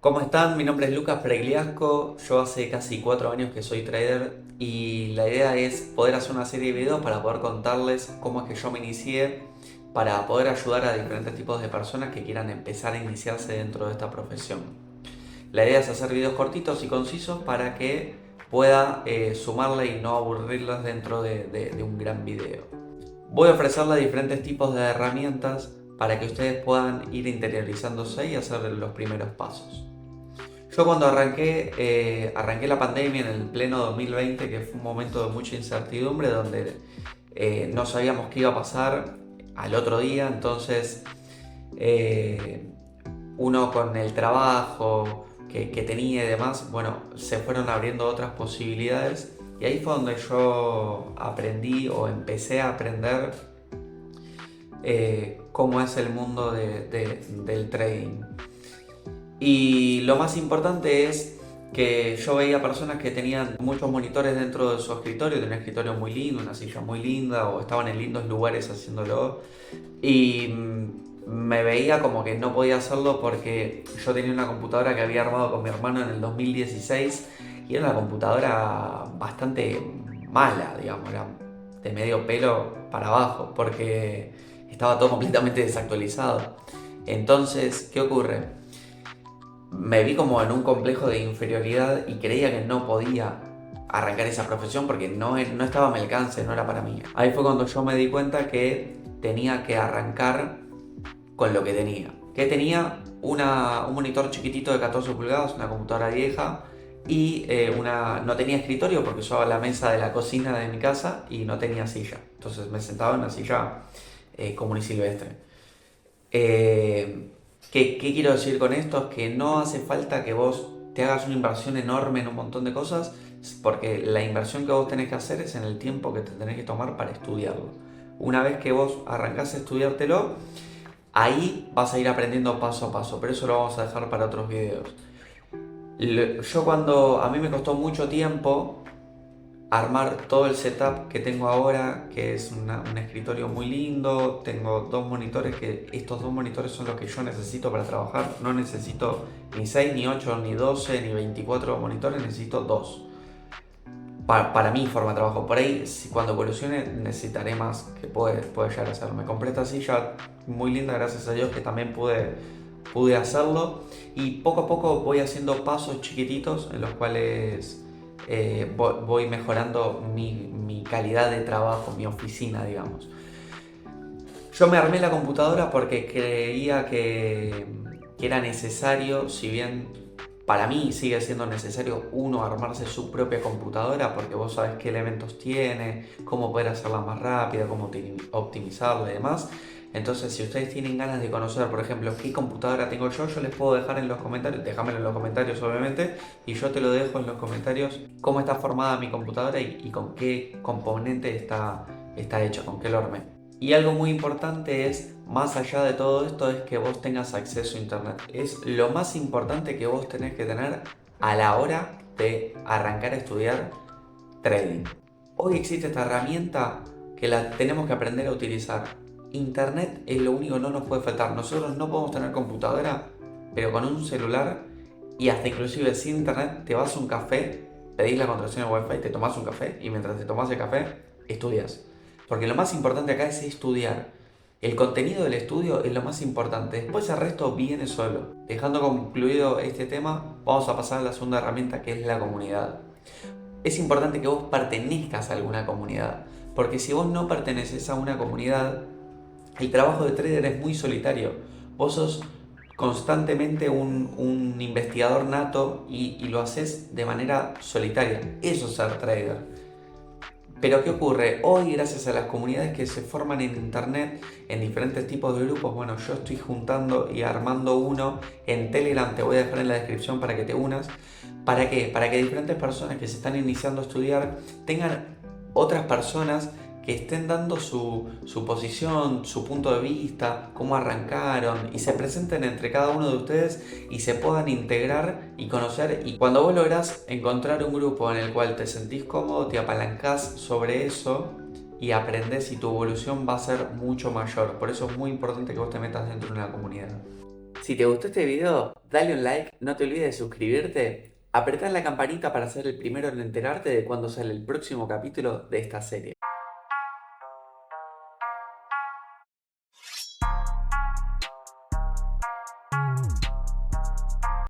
¿Cómo están? Mi nombre es Lucas Pregliasco, yo hace casi 4 años que soy trader y la idea es poder hacer una serie de videos para poder contarles cómo es que yo me inicié, para poder ayudar a diferentes tipos de personas que quieran empezar a iniciarse dentro de esta profesión. La idea es hacer videos cortitos y concisos para que pueda sumarle y no aburrirlas dentro de un gran video. Voy a ofrecerles diferentes tipos de herramientas para que ustedes puedan ir interiorizándose y hacer los primeros pasos. Yo cuando arranqué la pandemia en el pleno 2020, que fue un momento de mucha incertidumbre, donde no sabíamos qué iba a pasar al otro día, entonces eh, uno con el trabajo que tenía y demás, bueno, se fueron abriendo otras posibilidades y ahí fue donde yo aprendí o empecé a aprender cómo es el mundo del trading. Y lo más importante es que yo veía personas que tenían muchos monitores dentro de su escritorio, de un escritorio muy lindo, una silla muy linda, o estaban en lindos lugares haciéndolo. Y me veía como que no podía hacerlo porque yo tenía una computadora que había armado con mi hermano en el 2016 y era una computadora bastante mala, digamos, era de medio pelo para abajo porque estaba todo completamente desactualizado. Entonces, ¿qué ocurre? Me vi como en un complejo de inferioridad y creía que no podía arrancar esa profesión porque no estaba a mi alcance, no era para mí. Ahí fue cuando yo me di cuenta que tenía que arrancar con lo que tenía. Que tenía un monitor chiquitito de 14 pulgadas, una computadora vieja y no tenía escritorio porque usaba la mesa de la cocina de mi casa y no tenía silla. Entonces me sentaba en una silla común y silvestre. Eh, ¿qué quiero decir con esto? Es que no hace falta que vos te hagas una inversión enorme en un montón de cosas, porque la inversión que vos tenés que hacer es en el tiempo que te tenés que tomar para estudiarlo. Una vez que vos arrancás a estudiártelo, ahí vas a ir aprendiendo paso a paso, pero eso lo vamos a dejar para otros videos. Yo cuando a mí me costó mucho tiempo armar todo el setup que tengo ahora, que es un escritorio muy lindo, tengo dos monitores, que estos dos monitores son los que yo necesito para trabajar, no necesito ni 6 ni 8 ni 12 ni 24 monitores, necesito dos. Para mi forma de trabajo, por ahí cuando evolucione necesitaré más, que puede llegar a ser. Me compré esta silla muy linda, gracias a Dios que también pude hacerlo y poco a poco voy haciendo pasos chiquititos en los cuales voy mejorando mi calidad de trabajo, mi oficina, digamos. Yo me armé la computadora porque creía que era necesario, si bien para mí sigue siendo necesario uno armarse su propia computadora porque vos sabés qué elementos tiene, cómo poder hacerla más rápida, cómo optimizarla y demás. Entonces, si ustedes tienen ganas de conocer, por ejemplo, qué computadora tengo yo les puedo dejar en los comentarios, déjamelo en los comentarios obviamente, y yo te lo dejo en los comentarios cómo está formada mi computadora y con qué componente está hecha, con qué lo armé. Y algo muy importante es, más allá de todo esto, es que vos tengas acceso a internet. Es lo más importante que vos tenés que tener a la hora de arrancar a estudiar trading. Hoy existe esta herramienta que la tenemos que aprender a utilizar. Internet es lo único que no nos puede faltar. Nosotros no podemos tener computadora, pero con un celular y hasta inclusive sin internet te vas a un café, pedís la contraseña wifi, te tomás un café y mientras te tomás el café, estudias. Porque lo más importante acá es estudiar. El contenido del estudio es lo más importante. Después el resto viene solo. Dejando concluido este tema, vamos a pasar a la segunda herramienta que es la comunidad. Es importante que vos pertenezcas a alguna comunidad. Porque si vos no perteneces a una comunidad, el trabajo de trader es muy solitario. Vos sos constantemente un investigador nato y lo haces de manera solitaria. Eso es ser trader. Pero ¿qué ocurre? Hoy, gracias a las comunidades que se forman en internet, en diferentes tipos de grupos, bueno, yo estoy juntando y armando uno en Telegram, te voy a dejar en la descripción para que te unas. ¿Para qué? Para que diferentes personas que se están iniciando a estudiar tengan otras personas que estén dando su posición, su punto de vista, cómo arrancaron y se presenten entre cada uno de ustedes y se puedan integrar y conocer. Y cuando vos lográs encontrar un grupo en el cual te sentís cómodo, te apalancás sobre eso y aprendés y tu evolución va a ser mucho mayor. Por eso es muy importante que vos te metas dentro de una comunidad. Si te gustó este video, dale un like, no te olvides de suscribirte, apretá la campanita para ser el primero en enterarte de cuando sale el próximo capítulo de esta serie.